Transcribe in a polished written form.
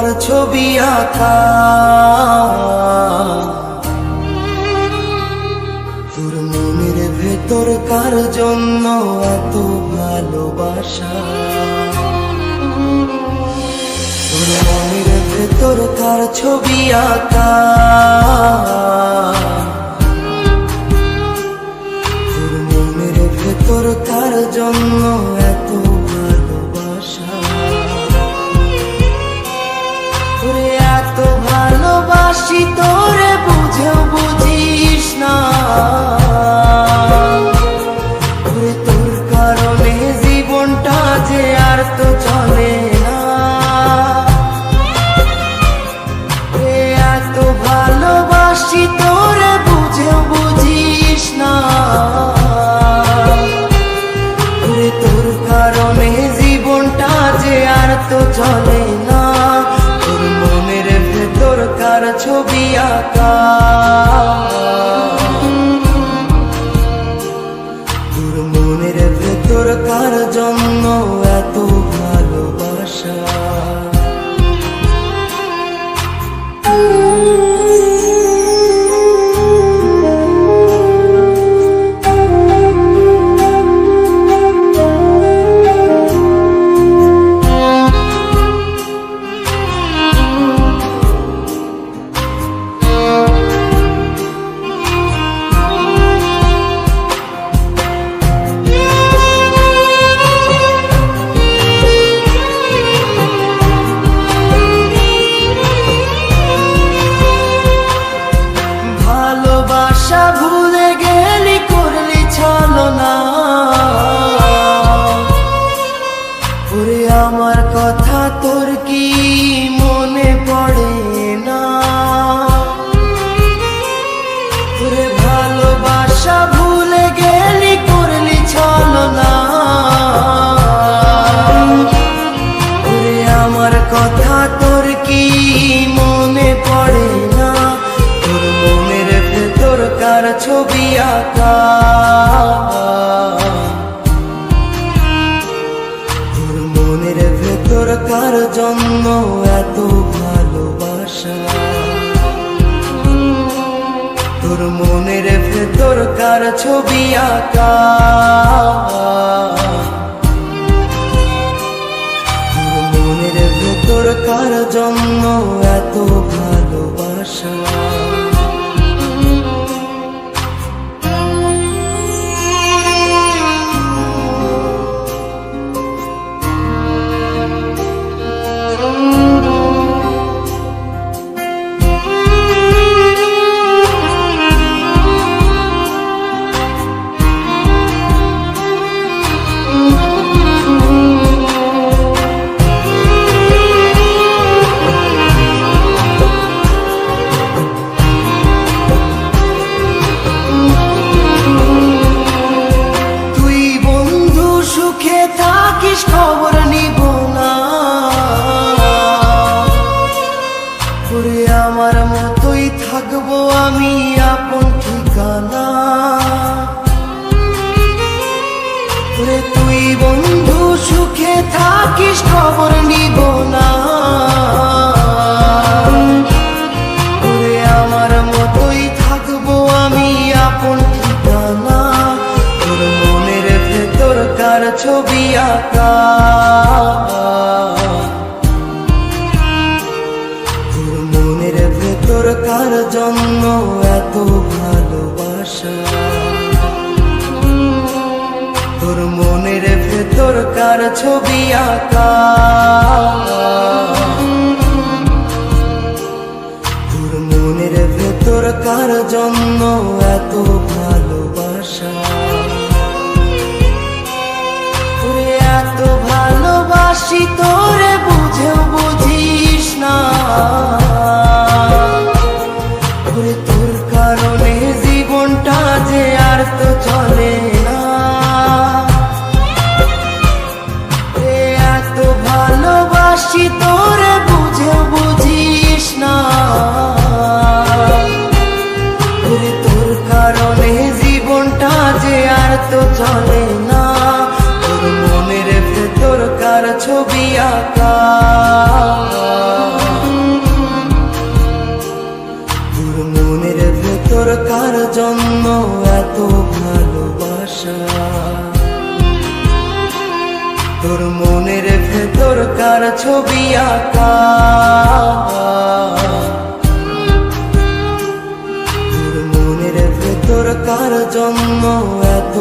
কার ছবি আঁকা, তোর মনের ভেতর কার জন্য এত ভালোবাসা, তোর মনের ভেতর কার ছবি আঁকা, তোর মনের ভেতর কার জন্য এত ভালোবাসা, তোরে এত ভালোবাসি তোরে বুঝেও বুঝিস না, তোরে তোর কারণে জীবনটা যে আর তো চলে না, এত ভালোবাসি তোরে বুঝেও বুঝিস না, তোরে তোর কারণে জীবনটা যে আর তো চলে না, তোর মনের ভেতর কার ছবি আঁকা, তোর মনের ভেতর কার জন্য এত ভালোবাসা। ভালোবাসা ভুলে গেলি করলি ছলনা, ওরে আমার কথা তোর কি মনে পড়ে না, ওরে ভালোবাসা ভুলে গেলি করলি ছলনা, ওরে আমার কথা তোর কি মনে পড়ে না, তোর মনের ভেতর কার ছবি আঁকা, তোর মনের ভেতর কার জন্য এত ভালোবাসা, তোর মনের ভেতর কার ছবি আঁকা, তোর মনের ভেতর কার জন্য এত ভালোবাসা। থাকিস খবর নিব না, ওরে আমার মতোই থাকবো আমি আপন ঠিকানা, ওরে তুই বন্ধু সুখে থাকিস খবর নিব না, ওরে আমার মতোই থাকবো আমি আপন ঠিকানা, তোর মনের ভেতর কার ছবি আঁকা, তোর মনের ভেতর কার জন্য এত ভালোবাসা, তোর মনের ভেতর কার ছবি আঁকা, তোর মনের ভেতর কার জন্য এত ভালোবাসা, এত ভালোবাসি তোরে বুঝেও বুঝিস না, ওরে তোর কারণে জীবনটা যে আর তো চলে না, এত ভালোবাসি তোরে বুঝেও বুঝিস না, ওরে তোর কারণে জীবনটা যে আর তো চলে না, তোর মনের ভেতর কার ছবি আঁকা। তোর মনের ভেতর কার ছবি আঁকা, তোর মনের ভেতর কার জন্য এত